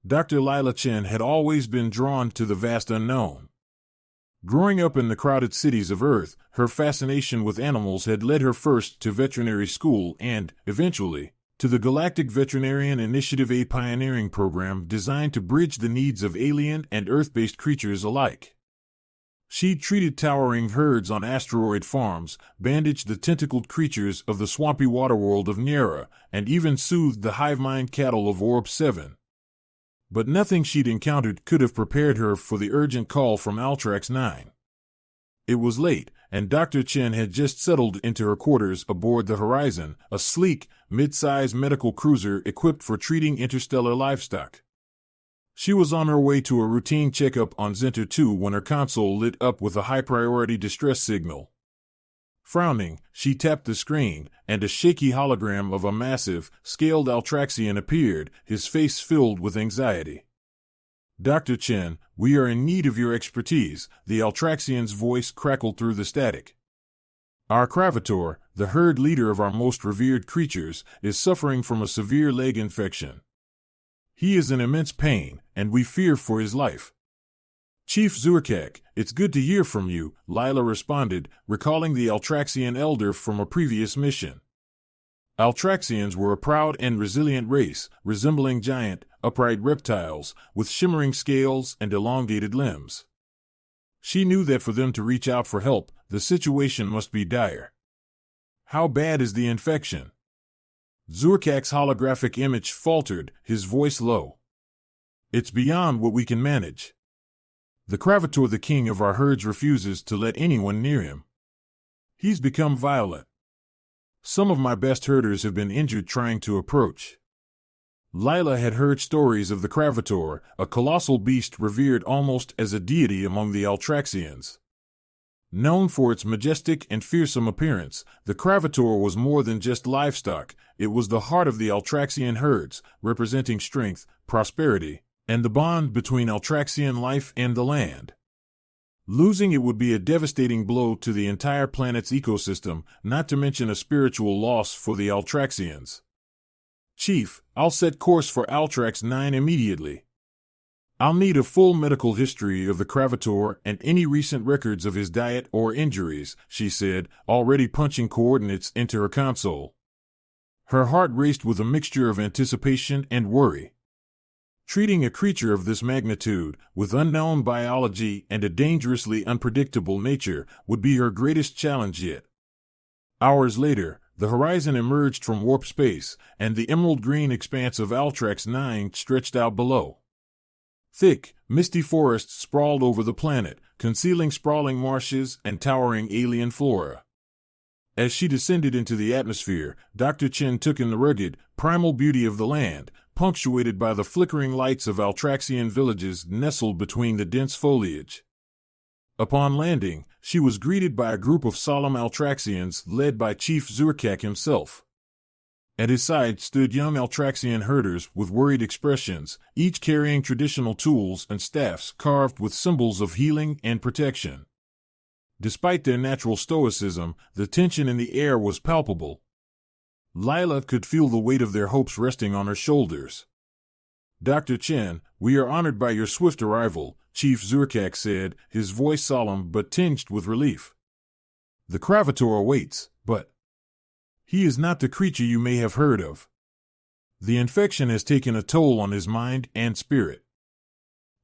Dr. Lila Chen had always been drawn to the vast unknown. Growing up in the crowded cities of Earth, her fascination with animals had led her first to veterinary school and, eventually, to the Galactic Veterinarian Initiative, a pioneering program designed to bridge the needs of alien and Earth-based creatures alike. She treated towering herds on asteroid farms, bandaged the tentacled creatures of the swampy waterworld of Niera, and even soothed the hive-mind cattle of Orb 7. But nothing she'd encountered could have prepared her for the urgent call from Altrax 9. It was late, and Dr. Chen had just settled into her quarters aboard the Horizon, a sleek, mid-size medical cruiser equipped for treating interstellar livestock. She was on her way to a routine checkup on Zenter 2 when her console lit up with a high-priority distress signal. Frowning, she tapped the screen, and a shaky hologram of a massive, scaled Altraxian appeared, his face filled with anxiety. "Dr. Chen, we are in need of your expertise," the Altraxian's voice crackled through the static. "Our Cravator, the herd leader of our most revered creatures, is suffering from a severe leg infection. He is in immense pain, and we fear for his life." "Chief Zurkak, it's good to hear from you," Lila responded, recalling the Altraxian elder from a previous mission. Altraxians were a proud and resilient race, resembling giant, upright reptiles, with shimmering scales and elongated limbs. She knew that for them to reach out for help, the situation must be dire. "How bad is the infection?" Zurkak's holographic image faltered, his voice low. "It's beyond what we can manage. The Cravator, the king of our herds, refuses to let anyone near him. He's become violent. Some of my best herders have been injured trying to approach." Lila had heard stories of the Cravator, a colossal beast revered almost as a deity among the Altraxians. Known for its majestic and fearsome appearance, the Cravator was more than just livestock. It was the heart of the Altraxian herds, representing strength, prosperity, and the bond between Altraxian life and the land. Losing it would be a devastating blow to the entire planet's ecosystem, not to mention a spiritual loss for the Altraxians. "Chief, I'll set course for Altrax 9 immediately. I'll need a full medical history of the Cravator and any recent records of his diet or injuries," she said, already punching coordinates into her console. Her heart raced with a mixture of anticipation and worry. Treating a creature of this magnitude, with unknown biology and a dangerously unpredictable nature, would be her greatest challenge yet. Hours later, the Horizon emerged from warp space, and the emerald-green expanse of Altrax 9 stretched out below. Thick, misty forests sprawled over the planet, concealing sprawling marshes and towering alien flora. As she descended into the atmosphere, Dr. Chen took in the rugged, primal beauty of the land, punctuated by the flickering lights of Altraxian villages nestled between the dense foliage. Upon landing, she was greeted by a group of solemn Altraxians led by Chief Zurkak himself. At his side stood young Altraxian herders with worried expressions, each carrying traditional tools and staffs carved with symbols of healing and protection. Despite their natural stoicism, the tension in the air was palpable. Lila could feel the weight of their hopes resting on her shoulders. "Dr. Chen, we are honored by your swift arrival," Chief Zurkak said, his voice solemn but tinged with relief. "The Cravator awaits, but he is not the creature you may have heard of. The infection has taken a toll on his mind and spirit."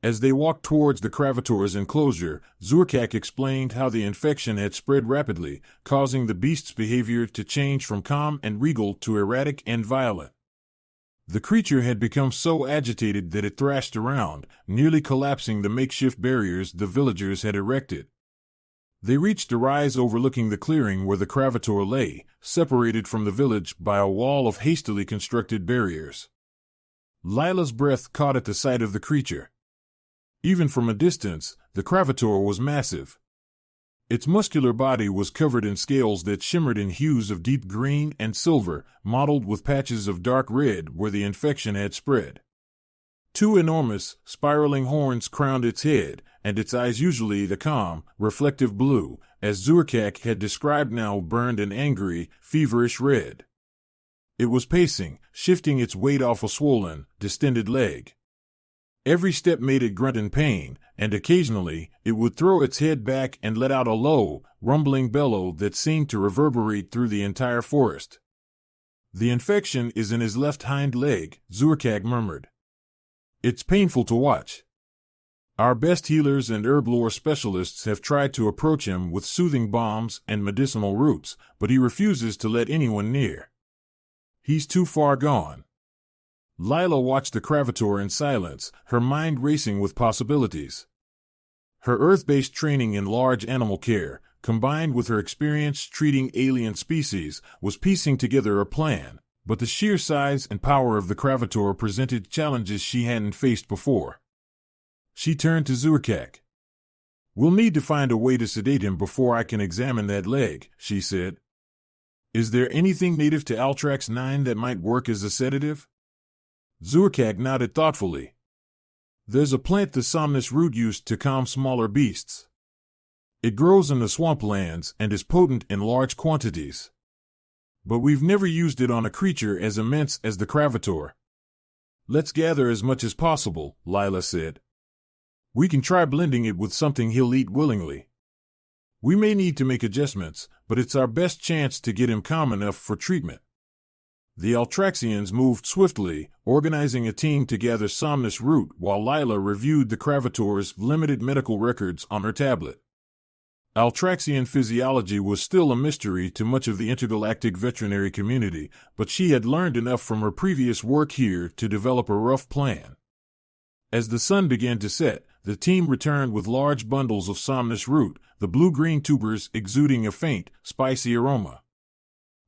As they walked towards the Cravator's enclosure, Zurkak explained how the infection had spread rapidly, causing the beast's behavior to change from calm and regal to erratic and violent. The creature had become so agitated that it thrashed around, nearly collapsing the makeshift barriers the villagers had erected. They reached a rise overlooking the clearing where the Cravator lay, separated from the village by a wall of hastily constructed barriers. Lila's breath caught at the sight of the creature. Even from a distance, the Cravator was massive. Its muscular body was covered in scales that shimmered in hues of deep green and silver, mottled with patches of dark red where the infection had spread. Two enormous, spiraling horns crowned its head, and its eyes, usually the calm, reflective blue, as Zurkak had described, now burned an angry, feverish red. It was pacing, shifting its weight off a swollen, distended leg. Every step made it grunt in pain, and occasionally it would throw its head back and let out a low, rumbling bellow that seemed to reverberate through the entire forest. "The infection is in his left hind leg," Zurkag murmured. "It's painful to watch. Our best healers and herb lore specialists have tried to approach him with soothing balms and medicinal roots, but he refuses to let anyone near. He's too far gone." Lila watched the Cravator in silence, her mind racing with possibilities. Her Earth-based training in large animal care, combined with her experience treating alien species, was piecing together a plan, but the sheer size and power of the Cravator presented challenges she hadn't faced before. She turned to Zurkag. "We'll need to find a way to sedate him before I can examine that leg," she said. "Is there anything native to Altrax 9 that might work as a sedative?" Zurkag nodded thoughtfully. "There's a plant the somnus root used to calm smaller beasts. It grows in the swamplands and is potent in large quantities. But we've never used it on a creature as immense as the Cravator." "Let's gather as much as possible," Lila said. "We can try blending it with something he'll eat willingly. We may need to make adjustments, but it's our best chance to get him calm enough for treatment." The Altraxians moved swiftly, organizing a team to gather somnus root while Lila reviewed the Cravator's limited medical records on her tablet. Altraxian physiology was still a mystery to much of the intergalactic veterinary community, but she had learned enough from her previous work here to develop a rough plan. As the sun began to set, the team returned with large bundles of somnus root, the blue-green tubers exuding a faint, spicy aroma.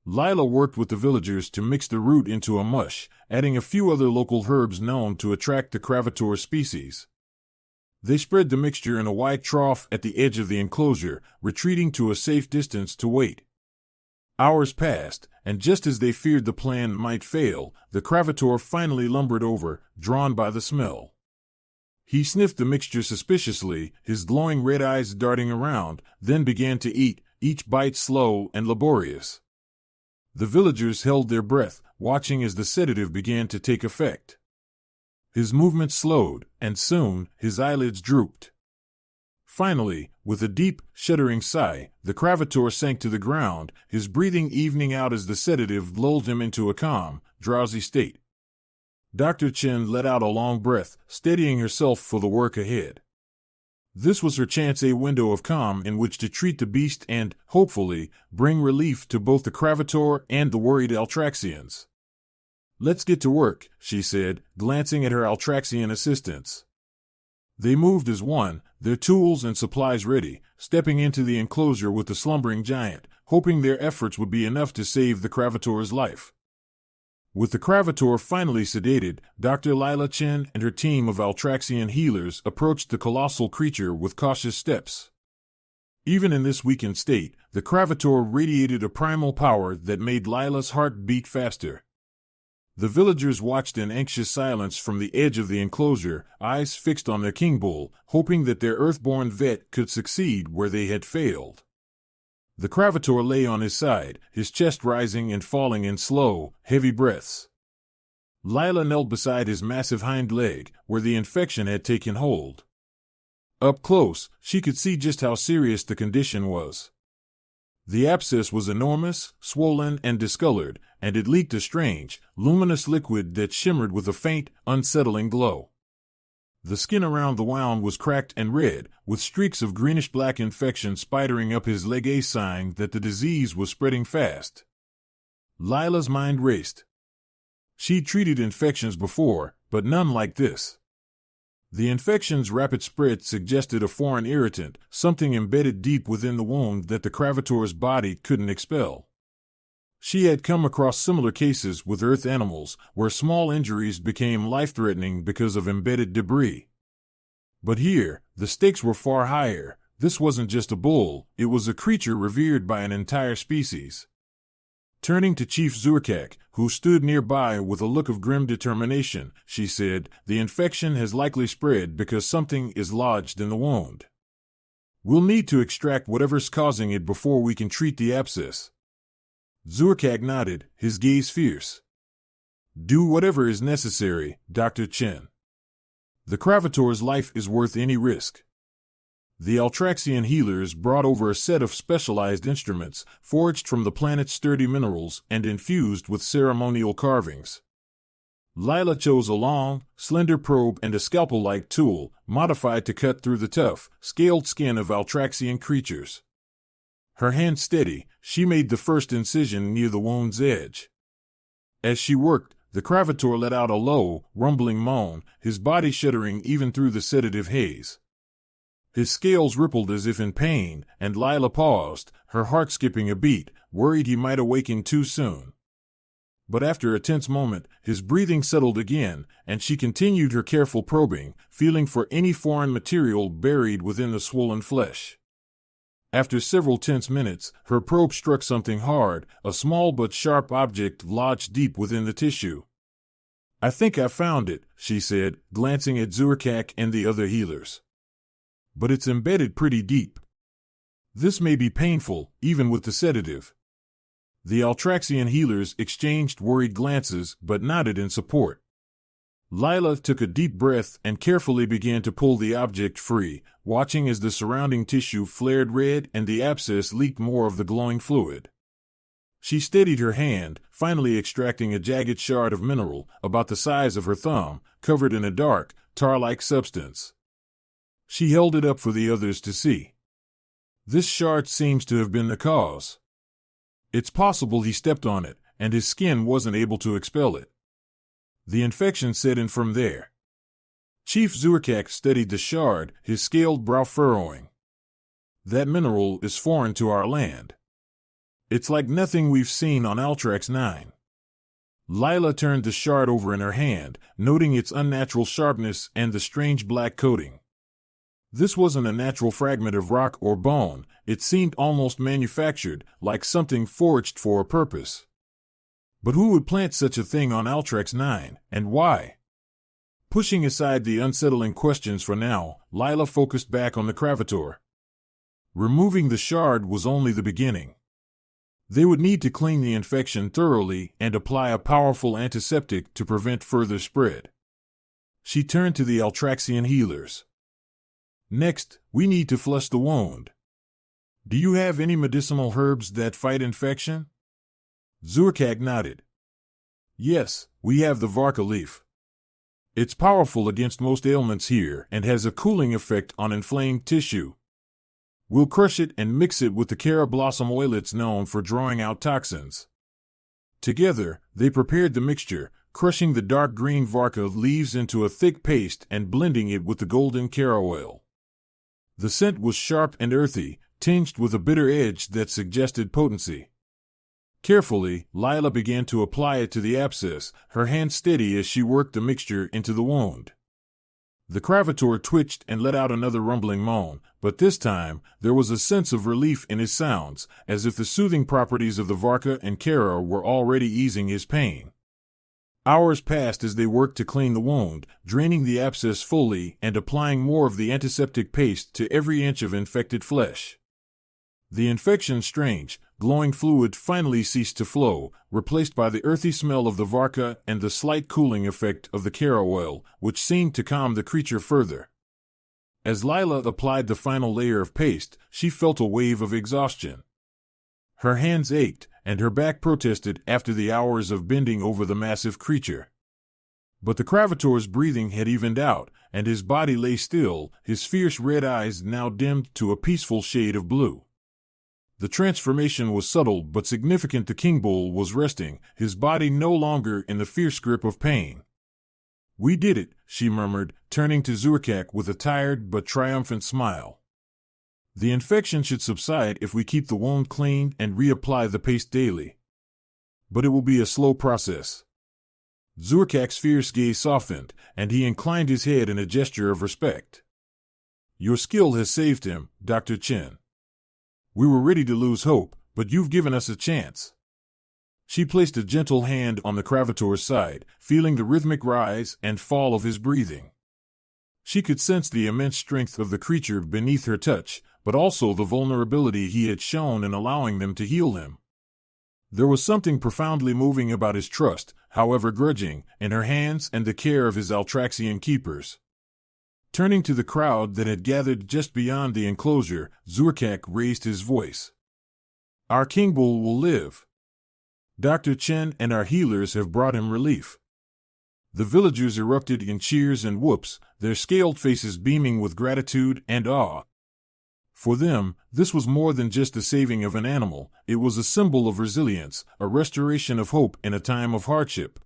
Lila worked with the villagers to mix the root into a mush, adding a few other local herbs known to attract the Cravator species. They spread the mixture in a wide trough at the edge of the enclosure, retreating to a safe distance to wait. Hours passed, and just as they feared the plan might fail, the Cravator finally lumbered over, drawn by the smell. He sniffed the mixture suspiciously, his glowing red eyes darting around, then began to eat, each bite slow and laborious. The villagers held their breath, watching as the sedative began to take effect. His movements slowed, and soon his eyelids drooped. Finally, with a deep, shuddering sigh, the Cravator sank to the ground, his breathing evening out as the sedative lulled him into a calm, drowsy state. Dr. Chen let out a long breath, steadying herself for the work ahead. This was her chance, a window of calm in which to treat the beast and, hopefully, bring relief to both the Cravator and the worried Altraxians. "Let's get to work," she said, glancing at her Altraxian assistants. They moved as one, their tools and supplies ready, stepping into the enclosure with the slumbering giant, hoping their efforts would be enough to save the Cravator's life. With the Cravator finally sedated, Dr. Lila Chen and her team of Altraxian healers approached the colossal creature with cautious steps. Even in this weakened state, the Cravator radiated a primal power that made Lila's heart beat faster. The villagers watched in anxious silence from the edge of the enclosure, eyes fixed on their king bull, hoping that their earthborn vet could succeed where they had failed. The Cravator lay on his side, his chest rising and falling in slow, heavy breaths. Lila knelt beside his massive hind leg, where the infection had taken hold. Up close, she could see just how serious the condition was. The abscess was enormous, swollen, and discolored, and it leaked a strange, luminous liquid that shimmered with a faint, unsettling glow. The skin around the wound was cracked and red, with streaks of greenish-black infection spidering up his leg, a sign that the disease was spreading fast. Lila's mind raced. She'd treated infections before, but none like this. The infection's rapid spread suggested a foreign irritant, something embedded deep within the wound that the Cravator's body couldn't expel. She had come across similar cases with Earth animals, where small injuries became life-threatening because of embedded debris. But here, the stakes were far higher. This wasn't just a bull, it was a creature revered by an entire species. Turning to Chief Zurkag, who stood nearby with a look of grim determination, she said, "The infection has likely spread because something is lodged in the wound. We'll need to extract whatever's causing it before we can treat the abscess." Zurkag nodded, his gaze fierce. "Do whatever is necessary, Dr. Chen." The Cravator's life is worth any risk. The Altraxian healers brought over a set of specialized instruments, forged from the planet's sturdy minerals and infused with ceremonial carvings. Lila chose a long, slender probe and a scalpel-like tool, modified to cut through the tough, scaled skin of Altraxian creatures. Her hand steady, she made the first incision near the wound's edge. As she worked, the Cravator let out a low, rumbling moan, his body shuddering even through the sedative haze. His scales rippled as if in pain, and Lila paused, her heart skipping a beat, worried he might awaken too soon. But after a tense moment, his breathing settled again, and she continued her careful probing, feeling for any foreign material buried within the swollen flesh. After several tense minutes, her probe struck something hard, a small but sharp object lodged deep within the tissue. "I think I found it," she said, glancing at Zurkak and the other healers. "But it's embedded pretty deep. This may be painful, even with the sedative." The Altraxian healers exchanged worried glances but nodded in support. Lila took a deep breath and carefully began to pull the object free, watching as the surrounding tissue flared red and the abscess leaked more of the glowing fluid. She steadied her hand, finally extracting a jagged shard of mineral, about the size of her thumb, covered in a dark, tar-like substance. She held it up for the others to see. "This shard seems to have been the cause. It's possible he stepped on it, and his skin wasn't able to expel it. The infection set in from there." Chief Zurkak studied the shard, his scaled brow furrowing. "That mineral is foreign to our land. It's like nothing we've seen on Altrax 9. Lila turned the shard over in her hand, noting its unnatural sharpness and the strange black coating. This wasn't a natural fragment of rock or bone, it seemed almost manufactured, like something forged for a purpose. But who would plant such a thing on Altrax 9, and why? Pushing aside the unsettling questions for now, Lila focused back on the Cravator. Removing the shard was only the beginning. They would need to clean the infection thoroughly and apply a powerful antiseptic to prevent further spread. She turned to the Altraxian healers. "Next, we need to flush the wound. Do you have any medicinal herbs that fight infection?" Zurkak nodded. "Yes, we have the Varka leaf. It's powerful against most ailments here and has a cooling effect on inflamed tissue. We'll crush it and mix it with the Cara blossom oilets known for drawing out toxins." Together, they prepared the mixture, crushing the dark green Varka leaves into a thick paste and blending it with the golden Cara oil. The scent was sharp and earthy, tinged with a bitter edge that suggested potency. Carefully, Lila began to apply it to the abscess, her hand steady as she worked the mixture into the wound. The Cravator twitched and let out another rumbling moan, but this time, there was a sense of relief in his sounds, as if the soothing properties of the Varka and Cara were already easing his pain. Hours passed as they worked to clean the wound, draining the abscess fully and applying more of the antiseptic paste to every inch of infected flesh. The infection's strange, glowing fluid finally ceased to flow, replaced by the earthy smell of the Varka and the slight cooling effect of the Cara oil, which seemed to calm the creature further. As Lila applied the final layer of paste, she felt a wave of exhaustion. Her hands ached, and her back protested after the hours of bending over the massive creature. But the Cravator's breathing had evened out, and his body lay still, his fierce red eyes now dimmed to a peaceful shade of blue. The transformation was subtle but significant. The King Bull was resting, his body no longer in the fierce grip of pain. "We did it," she murmured, turning to Zurkak with a tired but triumphant smile. "The infection should subside if we keep the wound cleaned and reapply the paste daily. But it will be a slow process." Zurkak's fierce gaze softened, and he inclined his head in a gesture of respect. "Your skill has saved him, Dr. Chen. We were ready to lose hope, but you've given us a chance." She placed a gentle hand on the Cravator's side, feeling the rhythmic rise and fall of his breathing. She could sense the immense strength of the creature beneath her touch, but also the vulnerability he had shown in allowing them to heal him. There was something profoundly moving about his trust, however grudging, in her hands and the care of his Altraxian keepers. Turning to the crowd that had gathered just beyond the enclosure, Zurkak raised his voice. Our King Bull will live. Dr. Chen and our healers have brought him relief. The villagers erupted in cheers and whoops, their scaled faces beaming with gratitude and awe. For them, this was more than just the saving of an animal, it was a symbol of resilience, a restoration of hope in a time of hardship.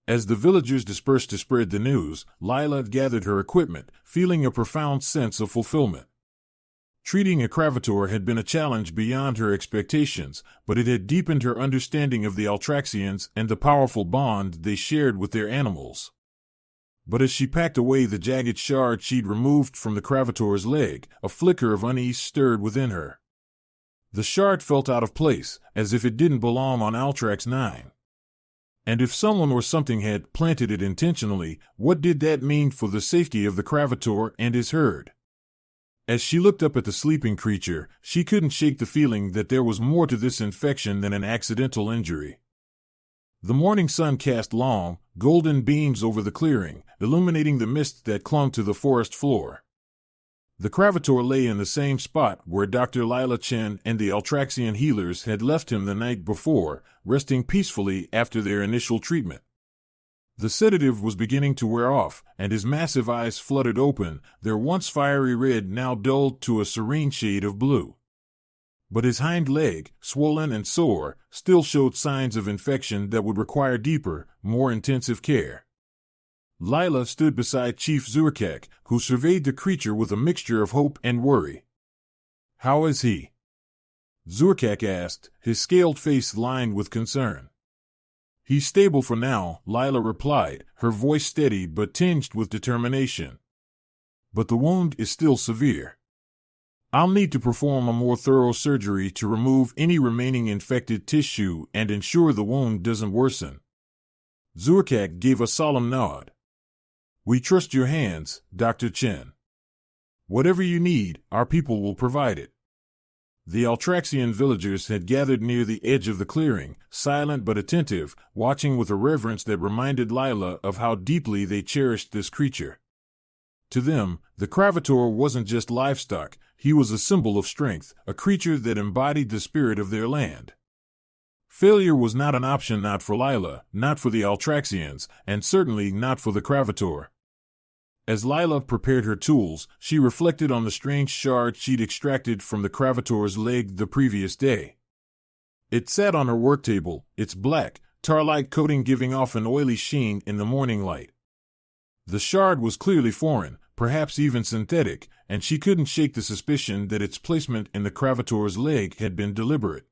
As the villagers dispersed to spread the news, Lila gathered her equipment, feeling a profound sense of fulfillment. Treating a Cravator had been a challenge beyond her expectations, but it had deepened her understanding of the Altraxians and the powerful bond they shared with their animals. But as she packed away the jagged shard she'd removed from the Cravator's leg, a flicker of unease stirred within her. The shard felt out of place, as if it didn't belong on Altrax 9. And if someone or something had planted it intentionally, what did that mean for the safety of the Cravator and his herd? As she looked up at the sleeping creature, she couldn't shake the feeling that there was more to this infection than an accidental injury. The morning sun cast long, golden beams over the clearing, illuminating the mist that clung to the forest floor. The Cravator lay in the same spot where Dr. Lila Chen and the Altraxian healers had left him the night before, resting peacefully after their initial treatment. The sedative was beginning to wear off, and his massive eyes fluttered open, their once fiery red now dulled to a serene shade of blue. But his hind leg, swollen and sore, still showed signs of infection that would require deeper, more intensive care. Lila stood beside Chief Zurkak, who surveyed the creature with a mixture of hope and worry. "How is he?" Zurkak asked, his scaled face lined with concern. "He's stable for now," Lila replied, her voice steady but tinged with determination. "But the wound is still severe. I'll need to perform a more thorough surgery to remove any remaining infected tissue and ensure the wound doesn't worsen." Zurkak gave a solemn nod. "We trust your hands, Dr. Chen. Whatever you need, our people will provide it." The Altraxian villagers had gathered near the edge of the clearing, silent but attentive, watching with a reverence that reminded Lila of how deeply they cherished this creature. To them, the Cravator wasn't just livestock, he was a symbol of strength, a creature that embodied the spirit of their land. Failure was not an option, not for Lila, not for the Altraxians, and certainly not for the Cravator. As Lila prepared her tools, she reflected on the strange shard she'd extracted from the Cravator's leg the previous day. It sat on her work table, its black, tar-like coating giving off an oily sheen in the morning light. The shard was clearly foreign, perhaps even synthetic, and she couldn't shake the suspicion that its placement in the Cravator's leg had been deliberate.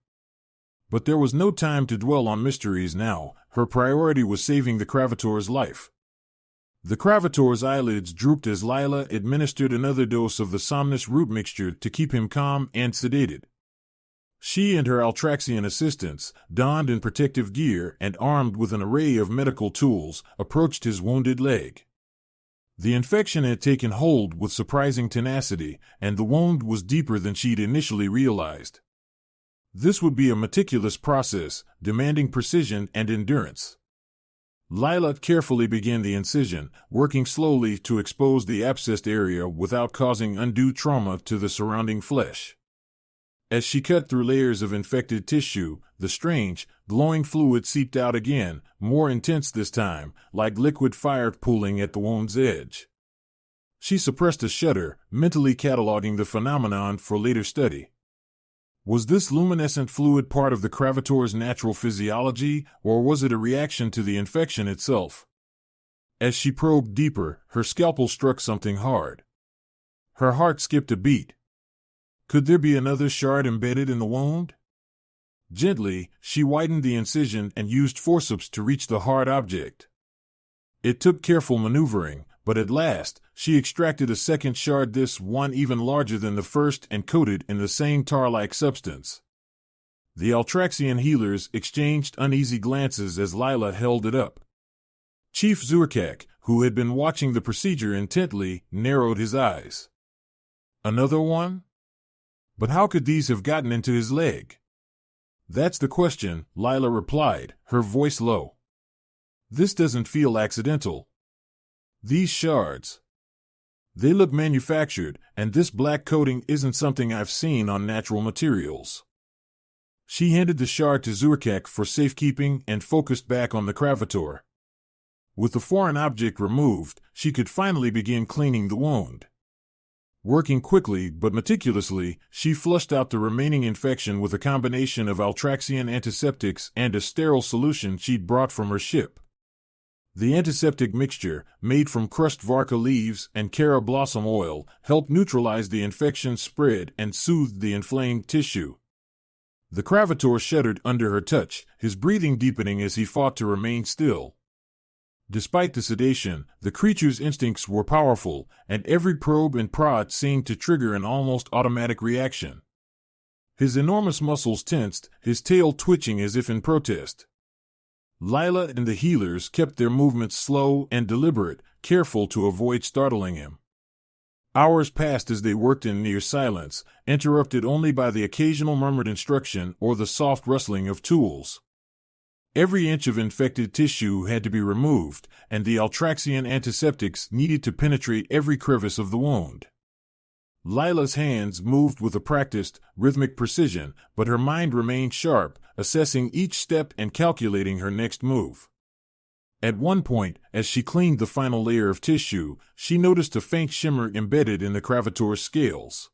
But there was no time to dwell on mysteries now, her priority was saving the Cravator's life. The Cravator's eyelids drooped as Lila administered another dose of the somnus root mixture to keep him calm and sedated. She and her Altraxian assistants, donned in protective gear and armed with an array of medical tools, approached his wounded leg. The infection had taken hold with surprising tenacity, and the wound was deeper than she'd initially realized. This would be a meticulous process, demanding precision and endurance. Lila carefully began the incision, working slowly to expose the abscessed area without causing undue trauma to the surrounding flesh. As she cut through layers of infected tissue, the strange, glowing fluid seeped out again, more intense this time, like liquid fire pooling at the wound's edge. She suppressed a shudder, mentally cataloging the phenomenon for later study. Was this luminescent fluid part of the Cravator's natural physiology, or was it a reaction to the infection itself? As she probed deeper, her scalpel struck something hard. Her heart skipped a beat. Could there be another shard embedded in the wound? Gently, she widened the incision and used forceps to reach the hard object. It took careful maneuvering, but at last, she extracted a second shard, this one even larger than the first and coated in the same tar-like substance. The Altraxian healers exchanged uneasy glances as Lila held it up. Chief Zurkak, who had been watching the procedure intently, narrowed his eyes. Another one? But how could these have gotten into his leg? That's the question, Lila replied, her voice low. This doesn't feel accidental. These shards. They look manufactured, and this black coating isn't something I've seen on natural materials. She handed the shard to Zurkak for safekeeping and focused back on the Cravator. With the foreign object removed, she could finally begin cleaning the wound. Working quickly but meticulously, she flushed out the remaining infection with a combination of Altraxian antiseptics and a sterile solution she'd brought from her ship. The antiseptic mixture, made from crushed Varka leaves and Cara blossom oil, helped neutralize the infection spread and soothed the inflamed tissue. The Cravator shuddered under her touch, his breathing deepening as he fought to remain still. Despite the sedation, the creature's instincts were powerful, and every probe and prod seemed to trigger an almost automatic reaction. His enormous muscles tensed, his tail twitching as if in protest. Lila and the healers kept their movements slow and deliberate, careful to avoid startling him. Hours passed as they worked in near silence, interrupted only by the occasional murmured instruction or the soft rustling of tools. Every inch of infected tissue had to be removed, and the Altraxian antiseptics needed to penetrate every crevice of the wound. Lila's hands moved with a practiced, rhythmic precision, but her mind remained sharp, assessing each step and calculating her next move. At one point, as she cleaned the final layer of tissue, she noticed a faint shimmer embedded in the Cravator's scales.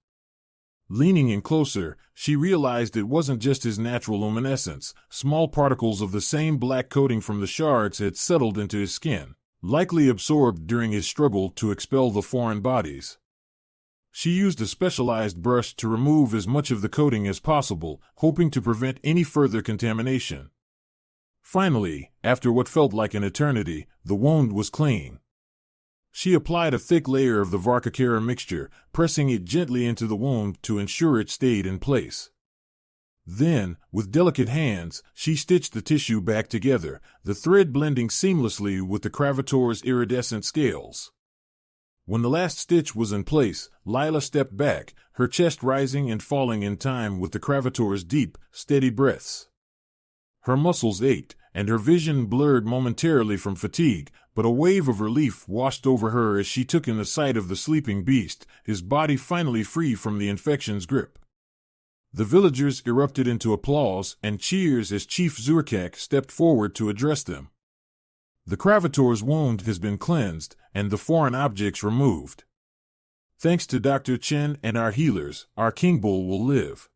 Leaning in closer, she realized it wasn't just his natural luminescence. Small particles of the same black coating from the shards had settled into his skin, likely absorbed during his struggle to expel the foreign bodies. She used a specialized brush to remove as much of the coating as possible, hoping to prevent any further contamination. Finally, after what felt like an eternity, the wound was clean. She applied a thick layer of the Varka mixture, pressing it gently into the wound to ensure it stayed in place. Then, with delicate hands, she stitched the tissue back together, the thread blending seamlessly with the Cravator's iridescent scales. When the last stitch was in place, Lila stepped back, her chest rising and falling in time with the Cravator's deep, steady breaths. Her muscles ached, and her vision blurred momentarily from fatigue, but a wave of relief washed over her as she took in the sight of the sleeping beast, his body finally free from the infection's grip. The villagers erupted into applause and cheers as Chief Zurkak stepped forward to address them. The Cravator's wound has been cleansed, and the foreign objects removed. Thanks to Dr. Chen and our healers, our King Bull will live.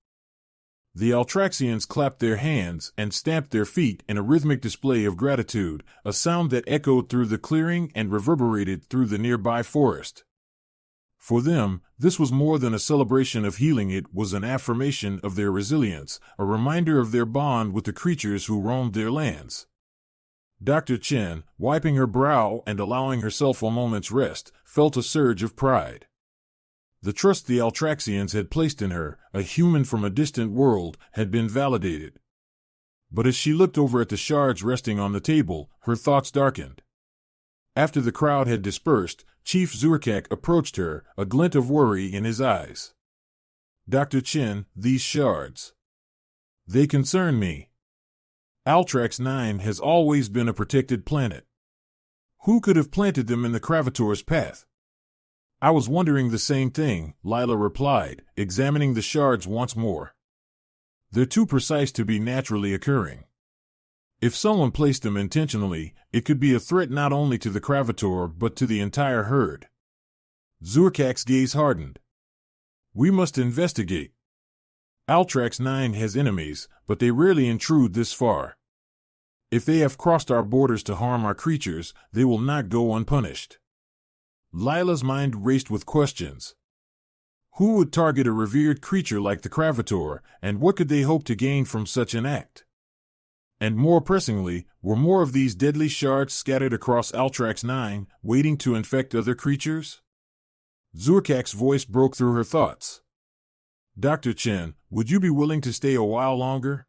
The Altraxians clapped their hands and stamped their feet in a rhythmic display of gratitude, a sound that echoed through the clearing and reverberated through the nearby forest. For them, this was more than a celebration of healing. It was an affirmation of their resilience, a reminder of their bond with the creatures who roamed their lands. Dr. Chen, wiping her brow and allowing herself a moment's rest, felt a surge of pride. The trust the Altraxians had placed in her, a human from a distant world, had been validated. But as she looked over at the shards resting on the table, her thoughts darkened. After the crowd had dispersed, Chief Zurkak approached her, a glint of worry in his eyes. "Dr. Chen, these shards. They concern me. Altrax 9 has always been a protected planet. Who could have planted them in the Cravator's path?" "I was wondering the same thing," Lila replied, examining the shards once more. "They're too precise to be naturally occurring. If someone placed them intentionally, it could be a threat not only to the Cravator but to the entire herd." Zurkak's gaze hardened. "We must investigate. Altrax 9 has enemies, but they rarely intrude this far. If they have crossed our borders to harm our creatures, they will not go unpunished." Lila's mind raced with questions. Who would target a revered creature like the Cravator, and what could they hope to gain from such an act? And more pressingly, were more of these deadly shards scattered across Altrax 9, waiting to infect other creatures? Zurkak's voice broke through her thoughts. "Dr. Chen, would you be willing to stay a while longer?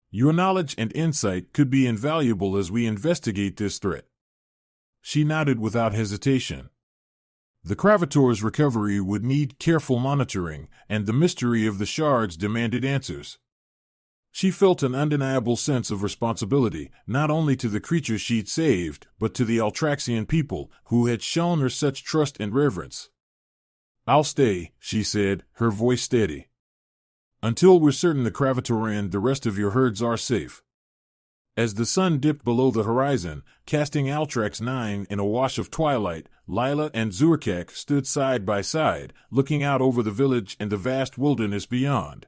Your knowledge and insight could be invaluable as we investigate this threat." She nodded without hesitation. The Cravator's recovery would need careful monitoring, and the mystery of the shards demanded answers. She felt an undeniable sense of responsibility, not only to the creatures she'd saved, but to the Altraxian people, who had shown her such trust and reverence. "I'll stay," she said, her voice steady, "until we're certain the Cravator and the rest of your herds are safe." As the sun dipped below the horizon, casting Altrax 9 in a wash of twilight, Lila and Zurkak stood side by side, looking out over the village and the vast wilderness beyond.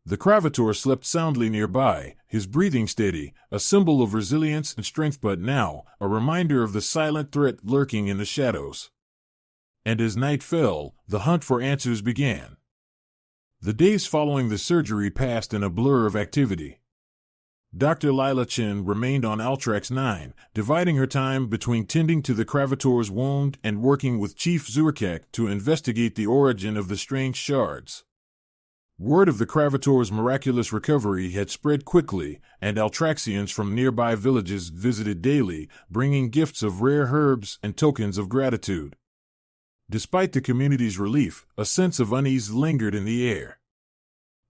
The Cravator slept soundly nearby, his breathing steady, a symbol of resilience and strength, but now a reminder of the silent threat lurking in the shadows. And as night fell, the hunt for answers began. The days following the surgery passed in a blur of activity. Dr. Lila Chen remained on Altrax 9, dividing her time between tending to the Cravator's wound and working with Chief Zurkak to investigate the origin of the strange shards. Word of the Cravator's miraculous recovery had spread quickly, and Altraxians from nearby villages visited daily, bringing gifts of rare herbs and tokens of gratitude. Despite the community's relief, a sense of unease lingered in the air.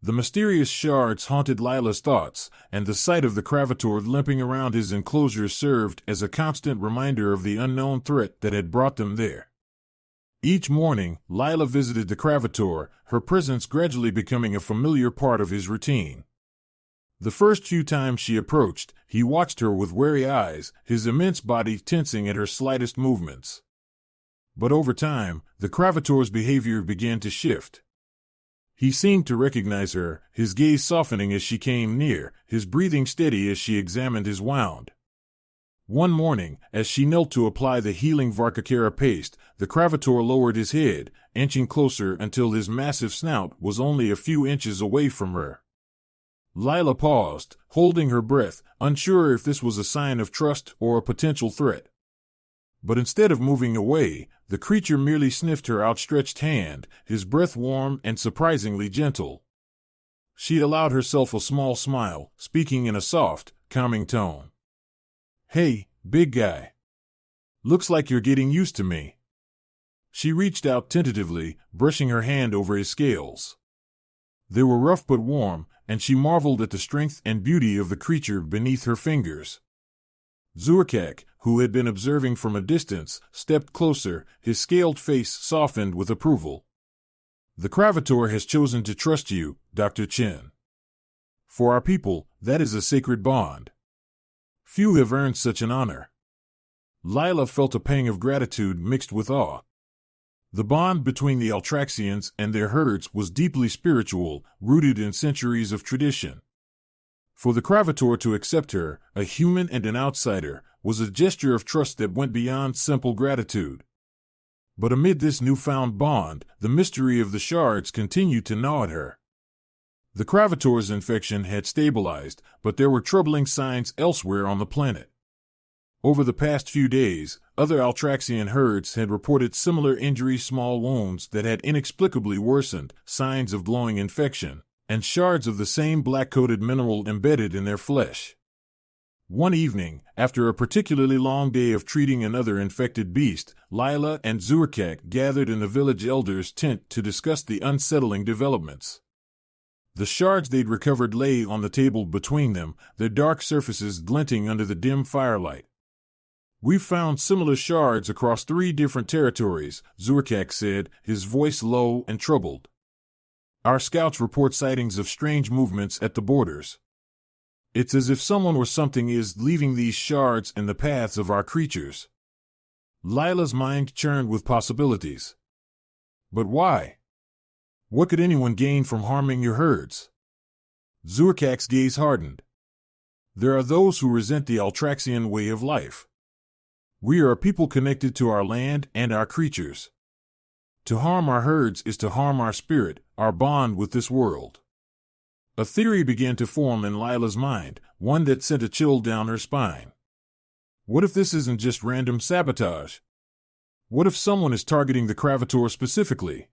The mysterious shards haunted Lila's thoughts, and the sight of the Cravator limping around his enclosure served as a constant reminder of the unknown threat that had brought them there. Each morning, Lila visited the Cravator, her presence gradually becoming a familiar part of his routine. The first few times she approached, he watched her with wary eyes, his immense body tensing at her slightest movements. But over time, the Cravator's behavior began to shift. He seemed to recognize her, his gaze softening as she came near, his breathing steady as she examined his wound. One morning, as she knelt to apply the healing Varkacara paste, the Cravator lowered his head, inching closer until his massive snout was only a few inches away from her. Lila paused, holding her breath, unsure if this was a sign of trust or a potential threat. But instead of moving away, the creature merely sniffed her outstretched hand, his breath warm and surprisingly gentle. She allowed herself a small smile, speaking in a soft, calming tone. "Hey, big guy. Looks like you're getting used to me." She reached out tentatively, brushing her hand over his scales. They were rough but warm, and she marveled at the strength and beauty of the creature beneath her fingers. Zurkak, who had been observing from a distance, stepped closer, his scaled face softened with approval. "The Cravator has chosen to trust you, Dr. Chen. For our people, that is a sacred bond. Few have earned such an honor." Lila felt a pang of gratitude mixed with awe. The bond between the Altraxians and their herds was deeply spiritual, rooted in centuries of tradition. For the Cravator to accept her, a human and an outsider, was a gesture of trust that went beyond simple gratitude. But amid this newfound bond, the mystery of the shards continued to gnaw at her. The Cravator's infection had stabilized, but there were troubling signs elsewhere on the planet. Over the past few days, other Altraxian herds had reported similar injuries, small wounds that had inexplicably worsened, signs of glowing infection, and shards of the same black-coated mineral embedded in their flesh. One evening, after a particularly long day of treating another infected beast, Lila and Zurkak gathered in the village elder's tent to discuss the unsettling developments. The shards they'd recovered lay on the table between them, their dark surfaces glinting under the dim firelight. "We've found similar shards across 3 different territories," Zurkak said, his voice low and troubled. "Our scouts report sightings of strange movements at the borders. It's as if someone or something is leaving these shards in the paths of our creatures." Lila's mind churned with possibilities. But why? What could anyone gain from harming your herds? Zurkak's gaze hardened. There are those who resent the Altraxian way of life. We are a people connected to our land and our creatures. To harm our herds is to harm our spirit, our bond with this world. A theory began to form in Lila's mind, one that sent a chill down her spine. What if this isn't just random sabotage? What if someone is targeting the Cravator specifically?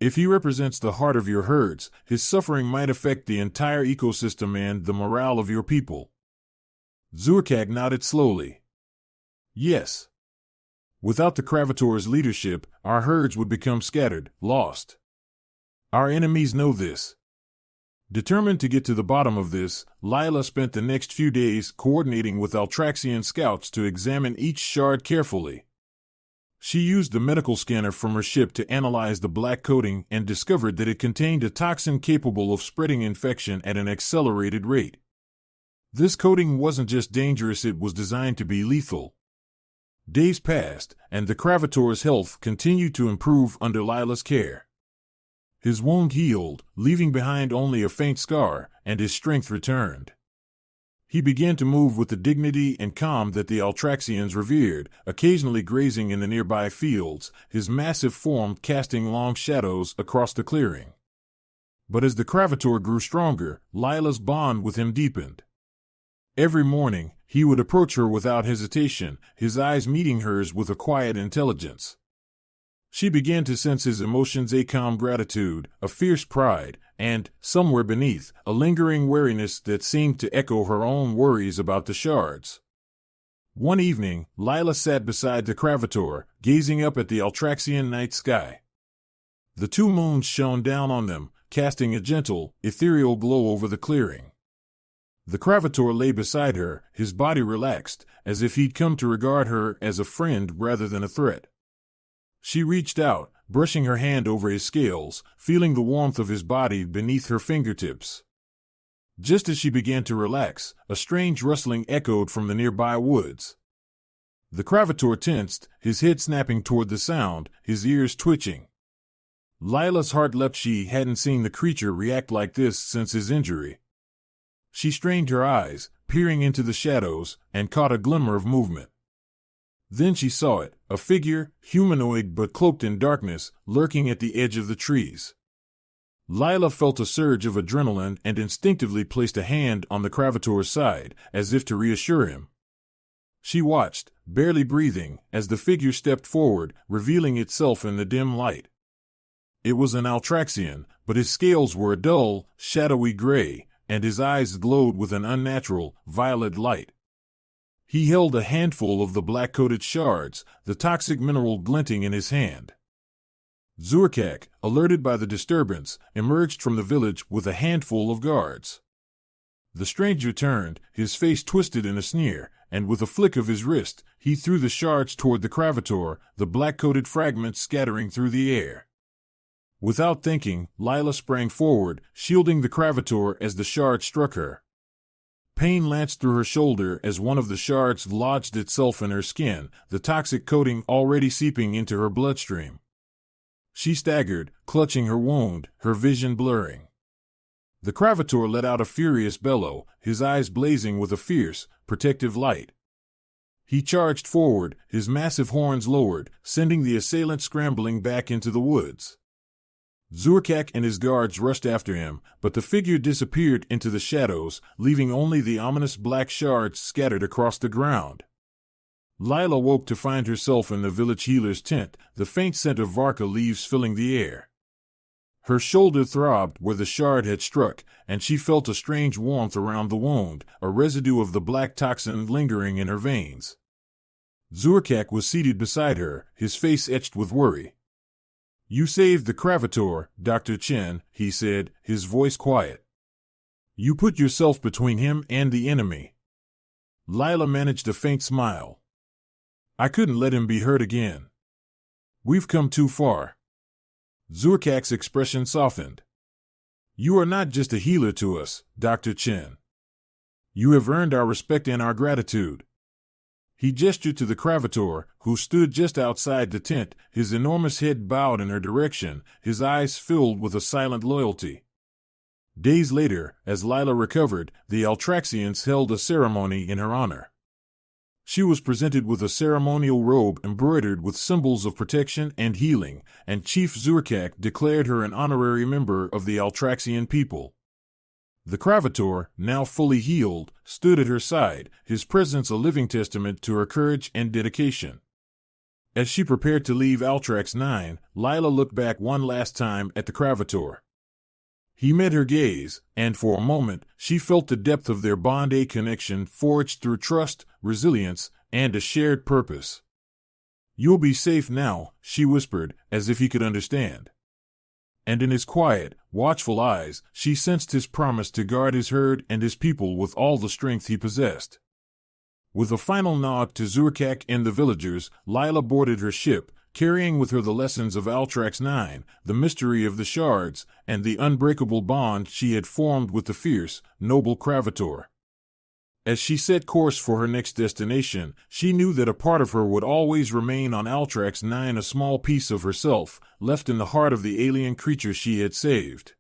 If he represents the heart of your herds, his suffering might affect the entire ecosystem and the morale of your people. Zurkak nodded slowly. Yes. Without the Cravator's leadership, our herds would become scattered, lost. Our enemies know this. Determined to get to the bottom of this, Lila spent the next few days coordinating with Altraxian scouts to examine each shard carefully. She used the medical scanner from her ship to analyze the black coating and discovered that it contained a toxin capable of spreading infection at an accelerated rate. This coating wasn't just dangerous, it was designed to be lethal. Days passed, and the Cravator's health continued to improve under Lila's care. His wound healed, leaving behind only a faint scar, and his strength returned. He began to move with the dignity and calm that the Altraxians revered, occasionally grazing in the nearby fields, his massive form casting long shadows across the clearing. But as the Cravator grew stronger, Lila's bond with him deepened. Every morning, he would approach her without hesitation, his eyes meeting hers with a quiet intelligence. She began to sense his emotions, a calm gratitude, a fierce pride, and, somewhere beneath, a lingering wariness that seemed to echo her own worries about the shards. One evening, Lila sat beside the Cravator, gazing up at the Altraxian night sky. The two moons shone down on them, casting a gentle, ethereal glow over the clearing. The Cravator lay beside her, his body relaxed, as if he'd come to regard her as a friend rather than a threat. She reached out, brushing her hand over his scales, feeling the warmth of his body beneath her fingertips. Just as she began to relax, a strange rustling echoed from the nearby woods. The Cravator tensed, his head snapping toward the sound, his ears twitching. Lila's heart leapt. She hadn't seen the creature react like this since his injury. She strained her eyes, peering into the shadows, and caught a glimmer of movement. Then she saw it, a figure, humanoid but cloaked in darkness, lurking at the edge of the trees. Lila felt a surge of adrenaline and instinctively placed a hand on the Cravator's side, as if to reassure him. She watched, barely breathing, as the figure stepped forward, revealing itself in the dim light. It was an Altraxian, but his scales were a dull, shadowy gray, and his eyes glowed with an unnatural, violet light. He held a handful of the black-coated shards, the toxic mineral glinting in his hand. Zurkak, alerted by the disturbance, emerged from the village with a handful of guards. The stranger turned, his face twisted in a sneer, and with a flick of his wrist, he threw the shards toward the Cravator, the black-coated fragments scattering through the air. Without thinking, Lila sprang forward, shielding the Cravator as the shard struck her. Pain lanced through her shoulder as one of the shards lodged itself in her skin, the toxic coating already seeping into her bloodstream. She staggered, clutching her wound, her vision blurring. The Cravator let out a furious bellow, his eyes blazing with a fierce, protective light. He charged forward, his massive horns lowered, sending the assailant scrambling back into the woods. Zurkak and his guards rushed after him, but the figure disappeared into the shadows, leaving only the ominous black shards scattered across the ground. Lila woke to find herself in the village healer's tent, the faint scent of Varka leaves filling the air. Her shoulder throbbed where the shard had struck, and she felt a strange warmth around the wound, a residue of the black toxin lingering in her veins. Zurkak was seated beside her, his face etched with worry. "You saved the Cravator, Dr. Chen," he said, his voice quiet. "You put yourself between him and the enemy." Lila managed a faint smile. "I couldn't let him be hurt again. We've come too far." Zurkak's expression softened. "You are not just a healer to us, Dr. Chen. You have earned our respect and our gratitude." He gestured to the Cravator, who stood just outside the tent, his enormous head bowed in her direction, his eyes filled with a silent loyalty. Days later, as Lila recovered, the Altraxians held a ceremony in her honor. She was presented with a ceremonial robe embroidered with symbols of protection and healing, and Chief Zurkak declared her an honorary member of the Altraxian people. The Cravator, now fully healed, stood at her side, his presence a living testament to her courage and dedication. As she prepared to leave Altrax 9, Lila looked back one last time at the Cravator. He met her gaze, and for a moment, she felt the depth of their bond, a connection forged through trust, resilience, and a shared purpose. "You'll be safe now," she whispered, as if he could understand. and in his quiet, watchful eyes, she sensed his promise to guard his herd and his people with all the strength he possessed. With a final nod to Zurkak and the villagers, Lila boarded her ship, carrying with her the lessons of Altrax 9, the mystery of the shards, and the unbreakable bond she had formed with the fierce, noble Kravator. As she set course for her next destination, she knew that a part of her would always remain on Altrax 9, a small piece of herself, left in the heart of the alien creature she had saved.